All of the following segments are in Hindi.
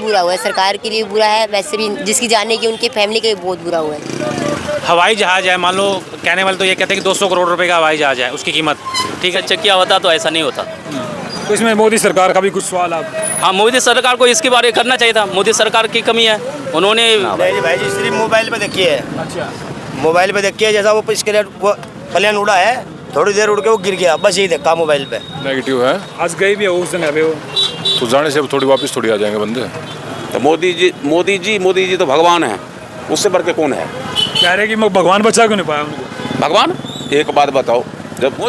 बुरा हुआ है, सरकार के लिए बुरा है, वैसे भी जिसकी जाने की उनकी फैमिली के लिए बहुत बुरा हुआ है। हवाई जहाज़ है, मान लो कहने वाले तो ये कहते हैं कि 200 करोड़ रुपए का हवाई जहाज़ है, उसकी कीमत। ठीक है, चक्किया होता तो ऐसा नहीं होता। तो इसमें मोदी सरकार का भी कुछ सवाल आप? हाँ, मोदी सरकार को इसके बारे में करना चाहिए था। मोदी सरकार की कमी है, उन्होंने नहीं भाई जी, सिर्फ मोबाइल पे देखी है। अच्छा, मोबाइल पे देखी है, जैसा वो इसके लिए वो प्लेन उड़ा है, थोड़ी देर उड़ के वो गिर गया, बस यही देखा मोबाइल पे। नेगेटिव है। आज गए भी हो उस दिन अभी वो? तो जाने से अब थोड़ी वापस थोड़ी आ जाएंगे बंदे। तो मोदी जी तो भगवान है, उससे बढ़ के कौन है? कह रहे कि मैं भगवान बचा क्यों नहीं पाया उनको? भगवान, एक बात बताओ, जब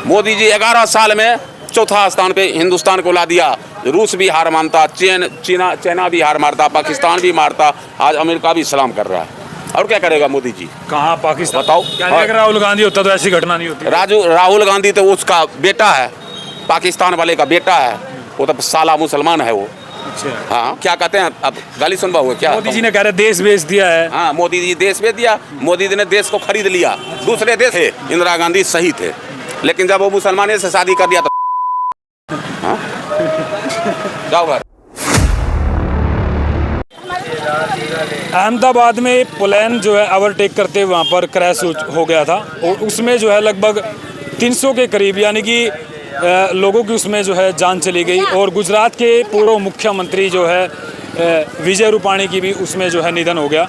मोदी जी 11 साल में चौथा स्थान पे हिंदुस्तान को ला दिया। रूस भी हार मानता, चाइना भी हार मारता, पाकिस्तान भी मारता, आज अमेरिका भी सलाम कर रहा है। और क्या करेगा मोदी जी? कहाँ पाकिस्तान? बताओ। क्या अगर राहुल गांधी होता तो ऐसी घटना नहीं होती? राहुल गांधी तो उसका बेटा है, पाकिस्तान वाले का बेटा है, वो तो साला मुसलमान है वो। अच्छा, हाँ, क्या कहते हैं, अब गाली सुन पाओगे क्या? मोदी जी ने कह रहे देश बेच दिया है। हाँ, मोदी जी देश बेच दिया, मोदी जी ने देश को खरीद लिया। दूसरे देश थे, इंदिरा गांधी सही थे, लेकिन जब वो मुसलमान से शादी कर दिया तो हाँ? जाओ घर। अहमदाबाद में प्लेन जो है ओवरटेक करते वहाँ पर क्रैश हो गया था और उसमें जो है लगभग 300 के करीब यानी कि लोगों की उसमें जो है जान चली गई। और गुजरात के पूर्व मुख्यमंत्री जो है विजय रूपाणी की भी उसमें जो है निधन हो गया।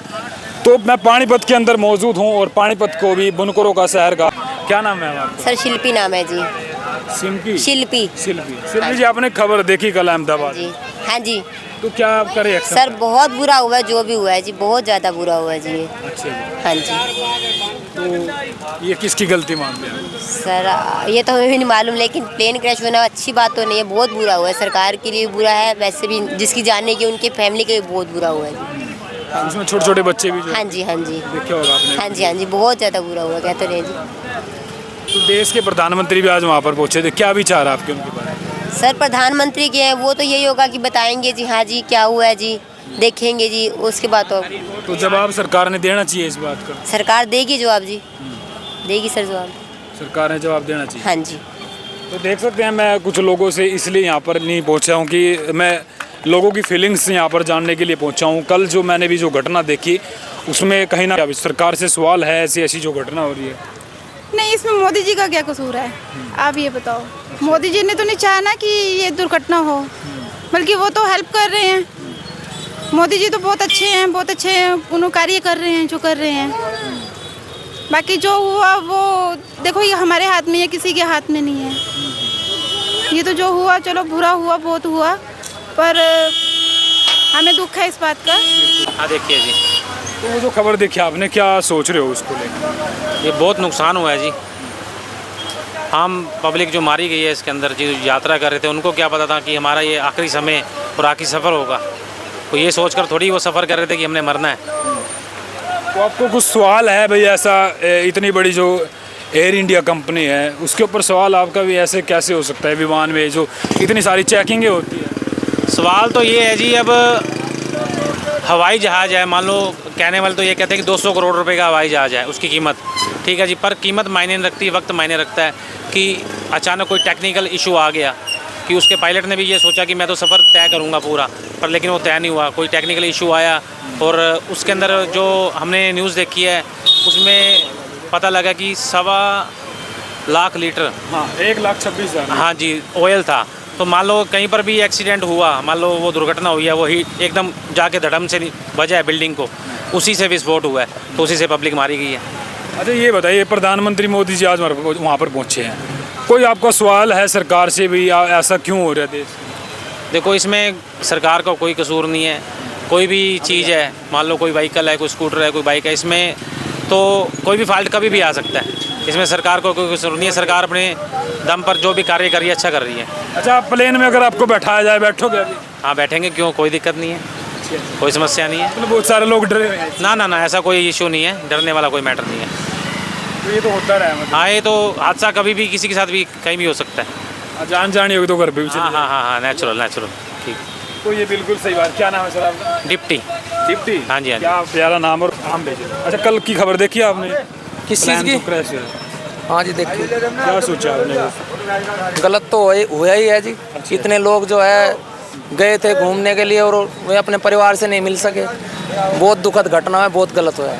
तो मैं पानीपत के अंदर मौजूद हूँ और पानीपत को भी बुनकरों का शहर का। क्या नाम है आपका? सर शिल्पी नाम है जी। शिल्पी जी, आपने खबर देखी कल अहमदाबाद? जी हाँ जी। तो क्या आपका रिएक्शन? सर बहुत बुरा हुआ है, जो भी हुआ है जी, बहुत ज़्यादा बुरा हुआ है जी। अच्छा जी। हाँ जी। तो ये किसकी गलती मानते हैं? सर ये तो हमें भी नहीं मालूम, लेकिन प्लेन क्रैश होना अच्छी बात तो नहीं है, बहुत बुरा हुआ है, सरकार के लिए बुरा है, वैसे भी जिसकी जाने की उनकी फैमिली के लिए बहुत बुरा हुआ है जी। उसमें छोटे छोटे बच्चे भी जो हाँ जी हाँ जी देखे होगा आपने? हाँ जी, बहुत ज़्यादा बुरा हुआ, कहते रहे जी। तो देश के प्रधानमंत्री भी आज वहाँ पर पहुँचे थे, क्या विचार आपके उनके बारे में? सर प्रधानमंत्री के हैं वो तो यही होगा कि बताएंगे जी, हाँ जी क्या हुआ है जी, देखेंगे जी, उसके बाद तो जवाब सरकार ने देना चाहिए इस बात का? सरकार देगी जवाब जी, देगी सर जवाब, सरकार ने जवाब देना चाहिए। हाँ जी। तो देख सकते हैं, मैं कुछ लोगों से इसलिए यहाँ पर नहीं पहुँचा हूँ कि मैं लोगों की फीलिंग्स यहाँ पर जानने के लिए पहुँचा हूँ। कल जो मैंने भी जो घटना देखी उसमें कहीं ना सरकार से सवाल है, ऐसी ऐसी जो घटना हो रही है। नहीं, इसमें मोदी जी का क्या कसूर है, आप ये बताओ। मोदी जी ने तो नहीं चाहा ना कि ये दुर्घटना हो, बल्कि वो तो हेल्प कर रहे हैं। मोदी जी तो बहुत अच्छे हैं, बहुत अच्छे हैं, उन्होंने कार्य कर रहे हैं जो कर रहे हैं। बाकी जो हुआ वो देखो, ये हमारे हाथ में है, किसी के हाथ में नहीं है। ये तो जो हुआ चलो बुरा हुआ, बहुत हुआ, पर हमें दुख है इस बात का। हाँ देखिए जी, तो वो जो खबर देखी आपने, क्या सोच रहे हो उसको लेकर? ये बहुत नुकसान हुआ है जी। आम पब्लिक जो मारी गई है इसके अंदर, जो यात्रा कर रहे थे, उनको क्या पता था कि हमारा ये आखिरी समय और आखिरी सफ़र होगा। तो ये सोचकर थोड़ी वो सफ़र कर रहे थे कि हमने मरना है। तो आपको कुछ सवाल है भाई, ऐसा इतनी बड़ी जो एयर इंडिया कंपनी है उसके ऊपर सवाल आपका भी ऐसे कैसे हो सकता है? विमान में जो इतनी सारी चेकिंगें होती है। सवाल तो ये है जी, अब हवाई जहाज़ है, मान लो कहने वाले तो ये कहते हैं कि 200 करोड़ रुपए का हवाई जहाज़ है, उसकी कीमत। ठीक है जी, पर कीमत मायने नहीं रखती, वक्त मायने रखता है। कि अचानक कोई टेक्निकल इशू आ गया कि उसके पायलट ने भी ये सोचा कि मैं तो सफ़र तय करूँगा पूरा, पर लेकिन वो तय नहीं हुआ, कोई टेक्निकल इशू आया। और उसके अंदर जो हमने न्यूज़ देखी है उसमें पता लगा कि 1.25 लाख लीटर, हाँ 1,26,000, हाँ जी, ऑयल था। तो मान लो कहीं पर भी एक्सीडेंट हुआ, मान लो वो दुर्घटना हुई है, वो ही एकदम जाके धड़म से बजा है बिल्डिंग को, उसी से विस्फोट हुआ है, तो उसी से पब्लिक मारी गई है। अच्छा ये बताइए, प्रधानमंत्री मोदी जी आज वहाँ पर पहुँचे हैं, कोई आपका सवाल है सरकार से भी, ऐसा क्यों हो रहा है देश? देखो, इसमें सरकार का कोई कसूर नहीं है। कोई भी चीज़ है, मान लो कोई व्हीकल है, कोई स्कूटर है, कोई बाइक है, इसमें तो कोई भी फॉल्ट कभी भी आ सकता है। इसमें सरकार को कोई कसूर नहीं है, सरकार अपने दम पर जो भी कार्य कर रही है अच्छा कर रही है। अच्छा, प्लेन में अगर आपको बैठाया जाए, बैठोगे अभी? हाँ बैठेंगे, क्यों, कोई दिक्कत नहीं है, कोई समस्या नहीं है। मतलब बहुत सारे लोग डरे हुए हैं। ना, ऐसा कोई इशू नहीं है, डरने वाला कोई मैटर नहीं है। तो ये तो होता रहा है मतलब? हाँ, ये तो हादसा कभी भी किसी के साथ भी कहीं भी हो सकता है। जान जानी होगी तो घर पे भी। हाँ, नेचुरल ठीक। तो ये बिल्कुल सही बात। क्या नाम है सर आपका? डिप्टी। हाँ जी। क्या प्यारा नाम और नाम भेजे। अच्छा, कल की खबर देखी आपने? किस चीज़ की? क्रैश है। हाँ जी देखिए। क्या सोचा आपने? गलत तो हुआ ही है जी। अच्छा। इतने लोग जो है गए थे घूमने के लिए और वे अपने परिवार से नहीं मिल सके। बहुत दुखद घटना है, बहुत गलत हुआ है।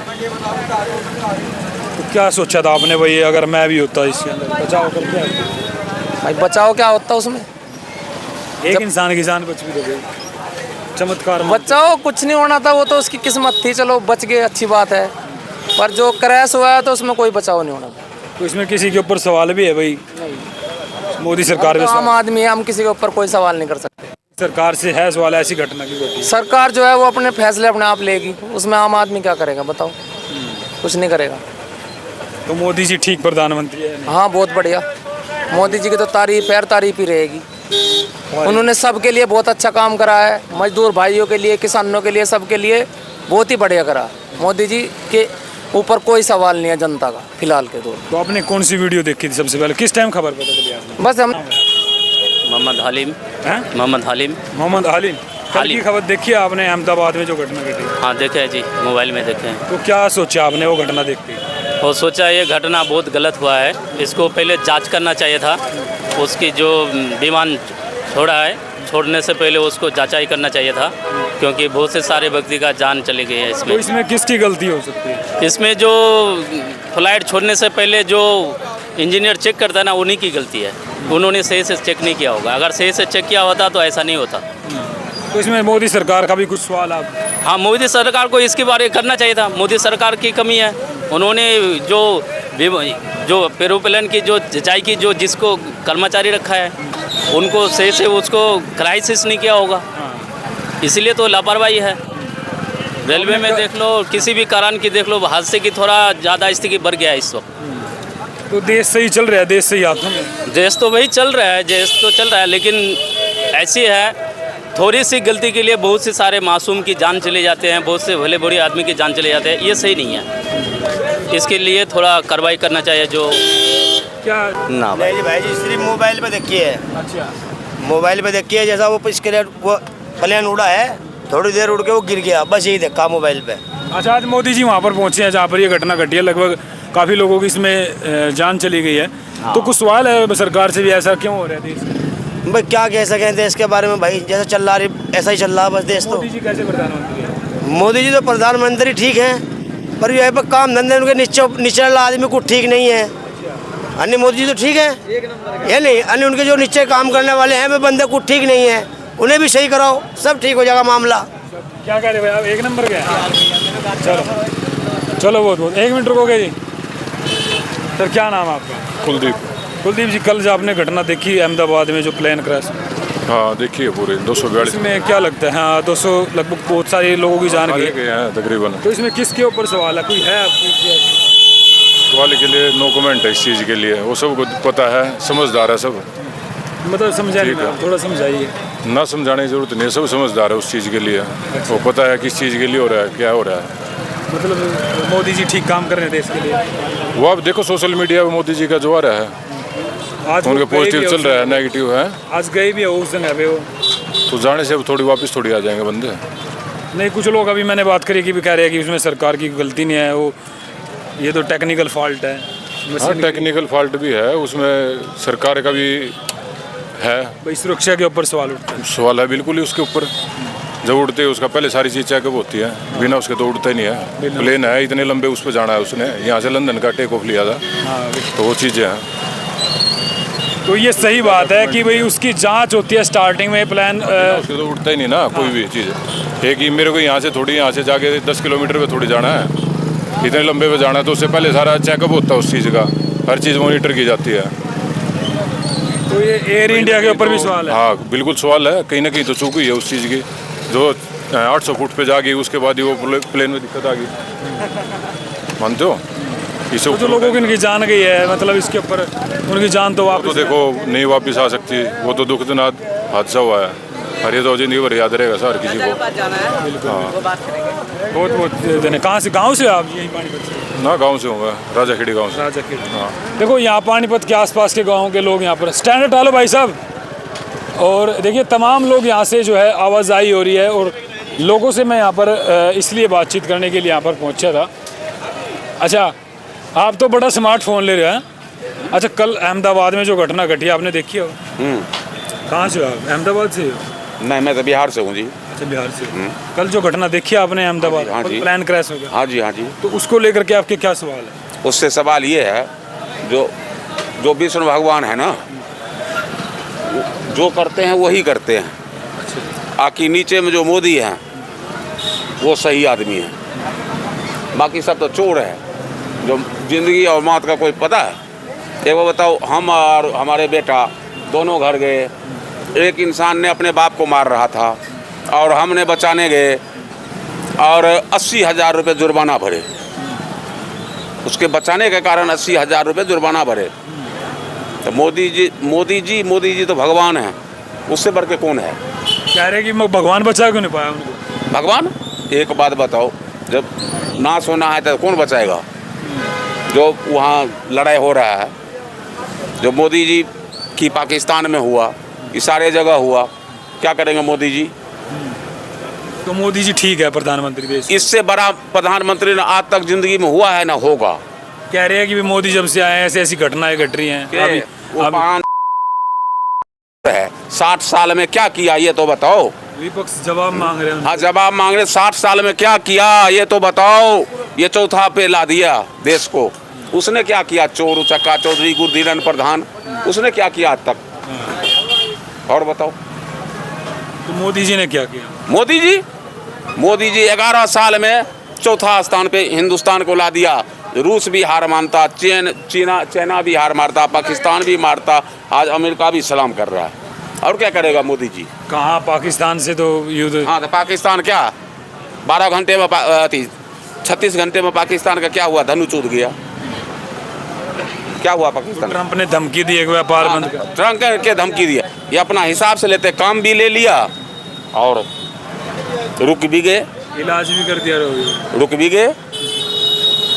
तो क्या सोचा था आपने भाई, अगर मैं भी होता इसके अंदर बचाव कर क्या? भाई बचाओ क्या होता उसमें, एक इंसान की जान बच भी तो गई, चमत्कार। बचाओ कुछ नहीं होना था, वो तो उसकी किस्मत थी, चलो बच गए, अच्छी बात है। पर जो क्रैश हुआ है तो उसमें कोई बचाव नहीं होना था। तो इसमें किसी के ऊपर सवाल भी है भाई, मोदी सरकार पे तो आम सवाल। आदमी है, हम किसी के ऊपर कोई सवाल नहीं कर सकते। सरकार से है सवाल, ऐसी घटना की होती है। सरकार जो है वो अपने फैसले अपने आप लेगी, उसमें आम आदमी क्या करेगा बताओ, कुछ नहीं करेगा। तो मोदी जी ठीक प्रधानमंत्री है? हाँ बहुत बढ़िया, मोदी जी की तो तारीफ है, तारीफ ही रहेगी। उन्होंने सबके लिए बहुत अच्छा काम करा है, मजदूर भाइयों के लिए, किसानों के लिए, सबके लिए बहुत ही बढ़िया करा। मोदी जी के ऊपर कोई सवाल नहीं है जनता का फिलहाल के दौर। तो आपने कौन सी वीडियो देखी थी सबसे पहले, किस टाइम खबर पता चली आपने? बस हम मोहम्मद हलीम। हैं? मोहम्मद हलीम। मोहम्मद हालिम, कल की खबर देखी है आपने अहमदाबाद में जो घटना घटी? हाँ देखे हैं जी, मोबाइल में देखे हैं। तो क्या सोचा आपने वो घटना देख के? और सोचा ये घटना बहुत गलत हुआ है, इसको पहले जांच करना चाहिए था। उसकी जो विमान छोड़ा है, छोड़ने से पहले उसको जांचाई करना चाहिए था, क्योंकि बहुत से सारे व्यक्ति का जान चली गई है तो इसमें। इसमें किसकी गलती हो सकती है? इसमें जो फ्लाइट छोड़ने से पहले जो इंजीनियर चेक करता है ना, उन्हीं की गलती है। उन्होंने सही से चेक नहीं किया होगा, अगर सही से चेक किया होता तो ऐसा नहीं होता। तो इसमें मोदी सरकार का भी कुछ सवाल आप? हाँ, मोदी सरकार को इसके बारे में करना चाहिए था। मोदी सरकार की कमी है, उन्होंने जो एरोप्लेन की जो जचाई की जो जिसको कर्मचारी रखा है, उनको सही से उसको क्राइसिस नहीं किया होगा, इसलिए तो लापरवाही है। रेलवे में देख लो, किसी भी कारण की देख लो, हादसे की थोड़ा ज़्यादा स्थिति बढ़ गया है इस वक्त। तो देश सही चल रहा है, देश सही हाथों में? देश तो वही चल रहा है, देश तो चल रहा है, लेकिन ऐसी है थोड़ी सी गलती के लिए बहुत से सारे मासूम की जान चले जाते हैं, बहुत से भले बुरे आदमी की जान चले जाते हैं, ये सही नहीं है। इसके लिए थोड़ा कार्रवाई करना चाहिए। जो क्या ना भाई जी सिर्फ मोबाइल पे देखी है। अच्छा, मोबाइल पे देखी है, जैसा वो इसके लिए वो प्लेन उड़ा है, थोड़ी देर उड़ के वो गिर गया, बस यही देखा मोबाइल पे। अच्छा, आज मोदी जी वहाँ पर पहुँचे हैं जहाँ पर ये घटना घटी है, लगभग काफ़ी लोगों की इसमें जान चली गई है। तो कुछ सवाल है सरकार से भी, ऐसा क्यों हो रहा है देश में? भाई क्या कह सकें देश के बारे में भाई, जैसा चल रहा है ऐसा ही चल रहा है बस देश। तो मोदी जी कैसे प्रधानमंत्री है? मोदी जी तो प्रधानमंत्री ठीक हैं, पर ये पर काम धंधे उनके नीचे वाला आदमी कुछ ठीक नहीं है। अन्य मोदी जी तो ठीक है, ये नहीं, अन्य उनके जो नीचे काम करने वाले हैं वे बंदे कुछ ठीक नहीं है, उन्हें भी सही कराओ, सब ठीक हो जाएगा मामला। क्या कह रहे भाई आप, एक नंबर के हैं? चलो चलो, बहुत 1 मिनट रुकोगे जी। सर क्या नाम है आपका? कुलदीप। कुलदीप जी, कल जो आपने घटना देखी अहमदाबाद में जो प्लेन क्रैश, हाँ देखिए पूरे 242 इसमें क्या लगता है? हाँ 200 लगभग बहुत सारे लोगों की जान गई। गए हैं तकरीबन। तो इसमें किसके ऊपर सवाल है, कोई है आपकी? वाले के लिए नो कमेंट है इस चीज़ के लिए, वो सबको पता है, समझदार है सब। मतलब समझा नहीं, ठीक है। थोड़ा समझाइए। ना समझाने की जरूरत नहीं है, सब समझदार है उस चीज़ के लिए। वो पता है किस चीज़ के लिए हो रहा है, क्या हो रहा है। मतलब मोदी जी ठीक काम कर रहे हैं देश के लिए? वो आप देखो सोशल मीडिया पे मोदी जी का जो आ रहा है, आज उनके वो गए पॉजिटिव भी चल उस रहा है, जगह। नेगेटिव है। आज गए भी है उस जगह पे वो। तो जाने से अब थोड़ी वापस थोड़ी आ जाएंगे बंदे। नहीं, कुछ लोग अभी मैंने बात करी कि भी कह रहे हैं कि उसमें सरकार की गलती नहीं है, वो ये तो टेक्निकल फॉल्ट है। हाँ मशीन की। टेक्निकल फॉल्ट भी है उसमें, सरकार का भी है। भाई सुरक्षा के ऊपर सवाल उठता है। सवाल है बिल्कुल ही उसके ऊपर। जब उड़ते हैं उसका पहले सारी चीज़ चेकअप होती है, बिना उसके तो उड़ता ही नहीं है। प्लेन है इतने लंबे, उस पर जाना है उसने, यहाँ से लंदन का टेक ऑफ लिया था, हाँ, तो वो चीज़ें हैं। तो ये सही बात है कि भाई उसकी जांच होती है स्टार्टिंग में, प्लान उसके तो उड़ता ही नहीं ना कोई भी चीज़। एक ही मेरे को यहाँ से थोड़ी, यहाँ से जाके 10 किलोमीटर पे थोड़ी जाना है, इतने लंबे पे जाना है, तो उससे पहले सारा चेकअप होता है उस चीज़ का, हर चीज़ मॉनिटर की जाती है। तो ये एयर इंडिया के ऊपर भी सवाल है। हाँ बिल्कुल सवाल है, कहीं ना कहीं तो चूक हुई है उस चीज़ की। जो 800 फुट पे जा गई, उसके बाद ही वो प्लेन में दिक्कत आ गई, मानते हो? इसे तो जो लोगों की उनकी जान गई है, मतलब इसके ऊपर उनकी जान तो तो वापस देखो नहीं वापस आ सकती, वो तो दुखदनाक हादसा हुआ है, और ये तो जिंदगी भर याद रहेगा सर किसी को। बहुत बहुत धन्यवाद। कहाँ से, गांव से आप? यही पानीपत से? ना गांव से हूँ मैं, राजाखेड़ी गांव से। राजा के। देखो यहाँ पानीपत के आसपास के गाँव के लोग यहाँ पर स्टैंड हटा लो भाई साहब। और देखिए तमाम लोग यहाँ से जो है आवाजाही हो रही है, और लोगों से मैं यहाँ पर इसलिए बातचीत करने के लिए यहाँ पर पहुँचा था। अच्छा, आप तो बड़ा स्मार्टफोन ले रहे हैं। अच्छा, कल अहमदाबाद में जो घटना घटी आपने देखी हो? कहाँ से हो आप? अहमदाबाद से हो? नहीं, मैं तो बिहार से हूँ जी। अच्छा, बिहार से। कल जो घटना देखी आपने अहमदाबाद, हाँ जी। प्लेन क्रैश हो गया, हाँ जी, हाँ जी। तो उसको लेकर के आपके क्या सवाल है? उससे सवाल ये है, जो विष्णु भगवान है ना, जो करते हैं वही करते हैं। आखिर नीचे में जो मोदी हैं वो सही आदमी है, बाकी सब तो चोर है। जो जिंदगी और मौत का कोई पता है? एक बार बताओ, हम और हमारे बेटा दोनों घर गए, एक इंसान ने अपने बाप को मार रहा था और हमने बचाने गए और 80,000 रुपये जुर्माना भरे। उसके बचाने के कारण 80,000 रुपये जुर्माना भरे। तो मोदी जी तो भगवान हैं, उससे बढ़ के कौन है? कह रहे कि भगवान बचा क्यों नहीं पाया उनको? भगवान, एक बात बताओ, जब नाश होना है तो कौन बचाएगा? जो वहाँ लड़ाई हो रहा है, जो मोदी जी की पाकिस्तान में हुआ, ये सारे जगह हुआ, क्या करेंगे मोदी जी? तो मोदी जी ठीक है प्रधानमंत्री देश? इससे बड़ा प्रधानमंत्री ना आज तक जिंदगी में हुआ है ना होगा। कह रहे हैं कि मोदी जब से आए हैं ऐसी ऐसी घटनाएं घट रही हैं। वो है 60 साल में क्या किया ये तो बताओ। विपक्ष जवाब मांग रहे हैं। हाँ, जवाब मांग रहे। 60 साल में क्या किया ये तो बताओ। ये चौथा पे ला दिया देश को। उसने क्या किया? चोर चक्का चौधरी गुरधीरन प्रधान, उसने क्या किया आज तक? और बताओ। तो मोदी जी ने क्या किया? मोदी जी 11 साल में चौथा स्थान पे हिंदुस्तान को ला दिया। रूस भी हार मानता, चाइना भी हार मारता, पाकिस्तान भी मारता, आज अमेरिका भी सलाम कर रहा है। और क्या करेगा मोदी जी? कहाँ पाकिस्तान से तो युद्ध। हाँ, तो पाकिस्तान क्या 12 घंटे में 36 घंटे में पाकिस्तान का क्या हुआ? धनु चूत गया। क्या हुआ पाकिस्तान? ट्रंप ने धमकी दी एक व्यापार बंद कर। ट्रंप के धमकी दिया, ये अपना हिसाब से लेते, काम भी ले लिया और रुक भी गए, इलाज भी कर दिया, रुक भी गए।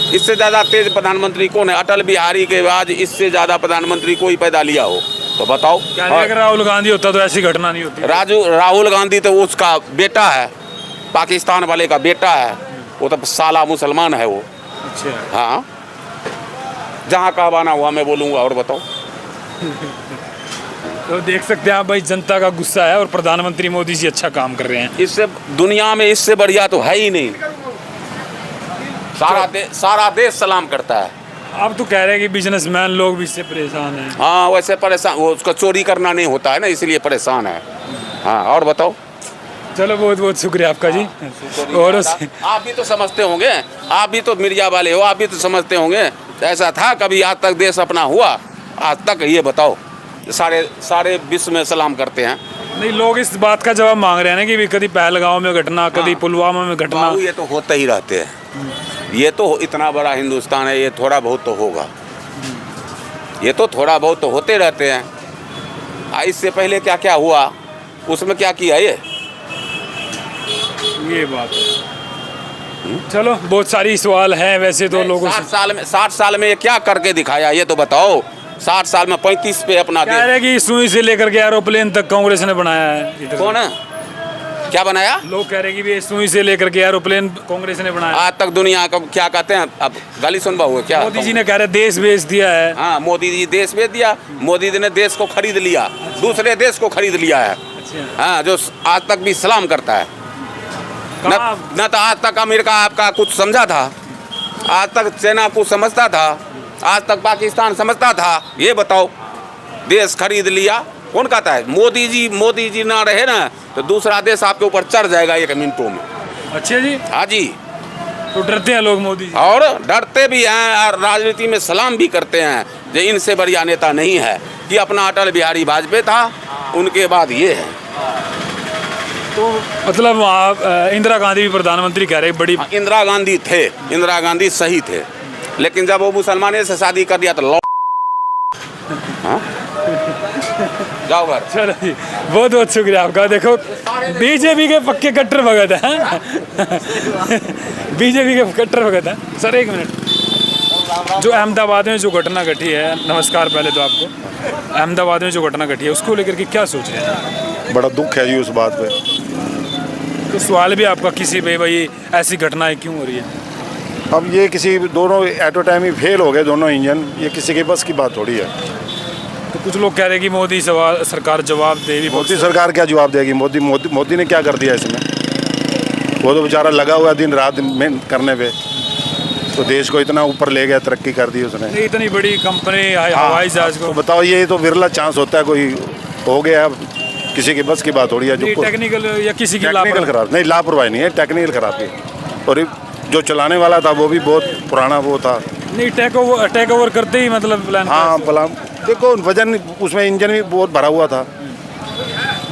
इससे ज़्यादा तेज प्रधानमंत्री कौन है? अटल बिहारी के बाद इससे ज़्यादा प्रधानमंत्री कोई पैदा लिया हो तो बताओ। क्या अगर राहुल गांधी होता तो ऐसी घटना नहीं होती? राहुल गांधी तो उसका बेटा है, पाकिस्तान वाले का बेटा है, वो तो साला मुसलमान है वो। अच्छा। हाँ, जहाँ कहवाना हुआ मैं बोलूँगा। और बताओ। तो देख सकते हैं आप भाई, जनता का गुस्सा है और प्रधानमंत्री मोदी जी अच्छा काम कर रहे हैं। इससे दुनिया में इससे बढ़िया तो है ही नहीं। सारा देश सलाम करता है। अब तो कह रहे हैं कि बिजनेसमैन लोग भी इससे परेशान हैं। हाँ, वैसे परेशान, वो उसका चोरी करना नहीं होता है ना, इसलिए परेशान है। हाँ, और बताओ। चलो, बहुत बहुत शुक्रिया आपका जी। और आप भी तो समझते होंगे, आप भी तो मीडिया वाले हो, आप भी तो समझते होंगे ऐसा था कभी आज तक देश अपना हुआ? आज तक ये बताओ। सारे विश्व में सलाम करते हैं। नहीं, लोग इस बात का जवाब मांग रहे हैं ना कि कभी पहलगांव में घटना, कभी पुलवामा में घटना। ये तो होते ही रहते हैं। ये तो इतना बड़ा हिंदुस्तान है, ये थोड़ा बहुत तो होगा। ये तो थोड़ा बहुत तो होते रहते हैं। इससे पहले क्या क्या हुआ, उसमें क्या किया ये बात है। चलो, बहुत सारी सवाल हैं वैसे तो लोगों से। 60 साल में ये क्या करके दिखाया ये तो बताओ। 60 साल में 35 पे अपना कह रहे हैं कि सुई से लेकर के एरोप्लेन तक कांग्रेस ने बनाया है। कौन है? क्या बनाया? लोग कह रहे हैं कि सुई से लेकर के एरोप्लेन कांग्रेस ने बनाया। आज तक दुनिया का क्या कहते हैं, अब गाली सुन हुआ क्या? मोदी जी ने कह रहे देश बेच दिया है। हाँ, मोदी जी देश बेच दिया। मोदी जी ने देश को खरीद लिया, दूसरे देश को खरीद लिया है। हाँ, जो आज तक भी सलाम करता है। न तो आज तक अमेरिका आपका कुछ समझा था, आज तक चाइना कुछ समझता था, आज तक पाकिस्तान समझता था। ये बताओ, देश खरीद लिया, कौन कहता है? मोदी जी ना रहे ना तो दूसरा देश आपके ऊपर चढ़ जाएगा 1 मिनटों में। अच्छा जी। हाँ जी। तो डरते हैं लोग मोदी जी? और डरते भी हैं और राजनीति में सलाम भी करते हैं। जो इनसे बढ़िया नेता नहीं है कि अपना अटल बिहारी वाजपेयी था, उनके बाद ये है। तो मतलब इंदिरा गांधी भी प्रधानमंत्री कह रहे हैं बड़ी। इंदिरा गांधी थे, इंदिरा गांधी सही थे, लेकिन जब वो मुसलमाने से शादी कर दिया तो जाओ घर। चलो जी, बहुत बहुत शुक्रिया आपका। देखो, बीजेपी के पक्के कट्टर भगत हैं। बीजेपी के कट्टर भगत हैं। Sir, 1 minute. जो अहमदाबाद में जो घटना घटी है, नमस्कार पहले तो आपको। अहमदाबाद में जो घटना घटी है उसको लेकर के क्या सोच रहे हैं? बड़ा दुख है जी उस बात पे। तो सवाल भी आपका किसी भाई ऐसी घटनाएं क्यों हो रही है? अब ये किसी दोनों at a time he fail हो गए दोनों इंजन, ये किसी के बस की बात थोड़ी है। तो कुछ लोग कह रहे हैं कि मोदी सरकार जवाब दे रही। मोदी सरकार क्या जवाब देगी? मोदी ने क्या कर दिया इसमें? वो तो बेचारा लगा हुआ दिन रात में करने पे, तो देश को इतना ऊपर ले गया, तरक्की कर दी उसने। इतनी बड़ी कंपनी हवाई जहाज को, तो बताओ, ये तो विरला चांस होता है कोई हो गया, किसी की बस की बात हो रही है। जो टेक्निकल या किसी की टेक्निकल खराब नहीं, लापरवाही नहीं है, टेक्निकल खराबी है। और जो चलाने वाला था वो भी बहुत पुराना वो था। नहीं, टेक ओवर करते ही मतलब प्लान। हाँ, प्लान देखो, वजन उसमें इंजन भी बहुत भरा हुआ था,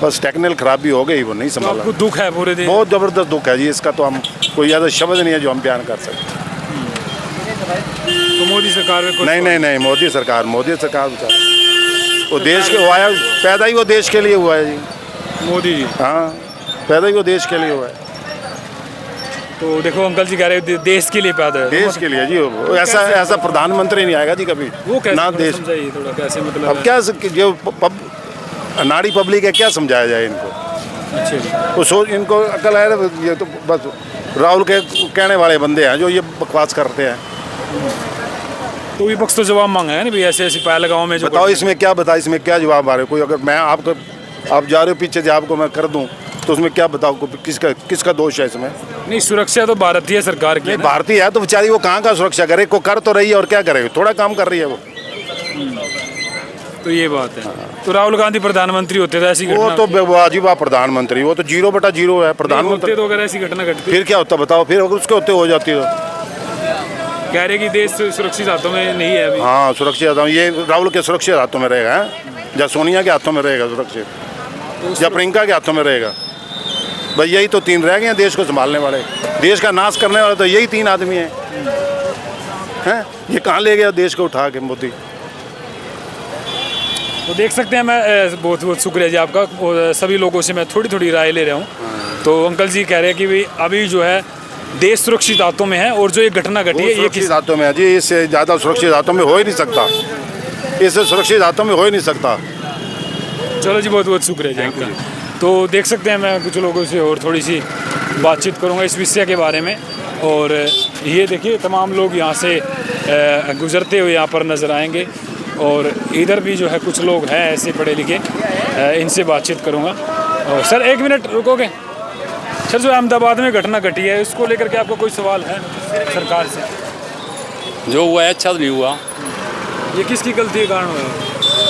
बस टेक्निकल खराबी हो गई, वो नहीं संभाला। आपको दुख है पूरे दिन? बहुत ज़बरदस्त दुख है जी, इसका तो हम कोई ज़्यादा शब्द नहीं है जो हम बयान कर सकते। तो मोदी सरकार में नहीं, मोदी सरकार वो देश के हुआ है, पैदा ही वो देश के लिए हुआ है जी। मोदी जी, हाँ, पैदा ही वो देश के लिए हुआ है। तो देखो अंकल जी कह रहे हैं देश के लिए पैदा है। देश के लिए जी, वो ऐसा प्रधानमंत्री नहीं आएगा जी कभी। वो कैसे ना देश, समझाइए थोड़ा, कैसे मतलब? अब क्या जो नाड़ी पब्लिक है, क्या समझाया जाए इनको? अच्छा, वो सोच, इनको अकल है, ये तो बस राहुल के कहने वाले बंदे हैं जो ये बकवास करते हैं। तो विपक्ष तो जवाब मांगा है ना भाई, ऐसे पहलगांव में जो बताओ इसमें क्या इसमें क्या जवाब आ रहे? कोई अगर मैं आपको, आप जा रहे हो पीछे से, आपको मैं कर दूं तो उसमें क्या बताओ, किसका दोष है इसमें? नहीं, सुरक्षा तो भारतीय सरकार की है ना। भारतीय है तो बेचारी वो कहाँ का सुरक्षा करे? को कर तो रही है और क्या करे, थोड़ा काम कर रही है वो। तो ये बात है। तो राहुल गांधी प्रधानमंत्री होते थे ऐसी वो घटना? तो वाजिब प्रधानमंत्री, वो तो 0/0 है प्रधानमंत्री। तो अगर ऐसी घटना घटती फिर क्या होता बताओ? फिर अगर उसके होते हो जाती तो कह रहे कि देश सुरक्षित हाथों में नहीं है अभी। हाँ, सुरक्षित हाथों में, ये राहुल के सुरक्षित हाथों में रहेगा, या सोनिया के हाथों में रहेगा सुरक्षित, या प्रियंका के हाथों में रहेगा? भाई यही तो 3 रह गए हैं देश को संभालने वाले, देश का नाश करने वाले तो यही 3 आदमी हैं। ये कहाँ ले गया देश को उठा के मोदी? तो देख सकते हैं, मैं बहुत बहुत शुक्रिया जी आपका। और सभी लोगों से मैं थोड़ी थोड़ी राय ले रहा हूँ। तो अंकल जी कह रहे हैं कि भाई अभी जो है देश सुरक्षित हाथों में है, और जो ये घटना घटी है ये किस हाथों में है जी? इससे ज़्यादा सुरक्षित हाथों में हो ही नहीं सकता, इससे सुरक्षित हाथों में हो ही नहीं सकता। चलो जी, बहुत बहुत शुक्रिया जी आपका। तो देख सकते हैं, मैं कुछ लोगों से और थोड़ी सी बातचीत करूंगा इस विषय के बारे में। और ये देखिए, तमाम लोग यहाँ से गुजरते हुए यहाँ पर नज़र आएंगे। और इधर भी जो है कुछ लोग हैं ऐसे पढ़े लिखे, इनसे बातचीत करूँगा। और सर 1 मिनट रुकोगे? सर, जो अहमदाबाद में घटना घटी है उसको लेकर के आपको कोई सवाल है सरकार से? जो हुआ है अच्छा तो नहीं हुआ। ये किसकी गलती के कारण हुआ?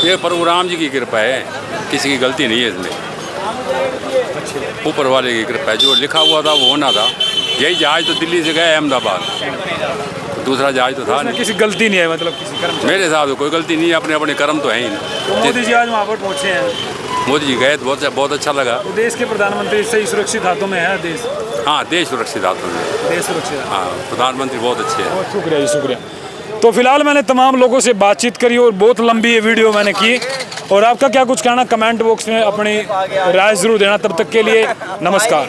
ये प्रभु राम जी की कृपा है, किसी की गलती नहीं है इसमें। ऊपर वाले की कृपा है, जो लिखा हुआ था वो होना था। यही जहाज तो दिल्ली से गया अहमदाबाद, दूसरा जहाज तो था नहीं। किसी गलती नहीं है, मतलब किसी कर्म? मेरे हिसाब से कोई गलती नहीं है, अपने अपने कर्म तो है ही नहीं। तो मोदी जी आज वहाँ पर पहुँचे हैं, मोदी जी गए तो बहुत अच्छा लगा। तो देश के प्रधानमंत्री सही सुरक्षित हाथों में है देश? हाँ, देश सुरक्षित हाथों में, देश सुरक्षित। हाँ, प्रधानमंत्री बहुत अच्छे हैं। बहुत शुक्रिया जी, शुक्रिया। तो फिलहाल मैंने तमाम लोगों से बातचीत करी और बहुत लंबी ये वीडियो मैंने की। और आपका क्या कुछ कहना, कमेंट बॉक्स में अपनी राय ज़रूर देना। तब तक के लिए नमस्कार।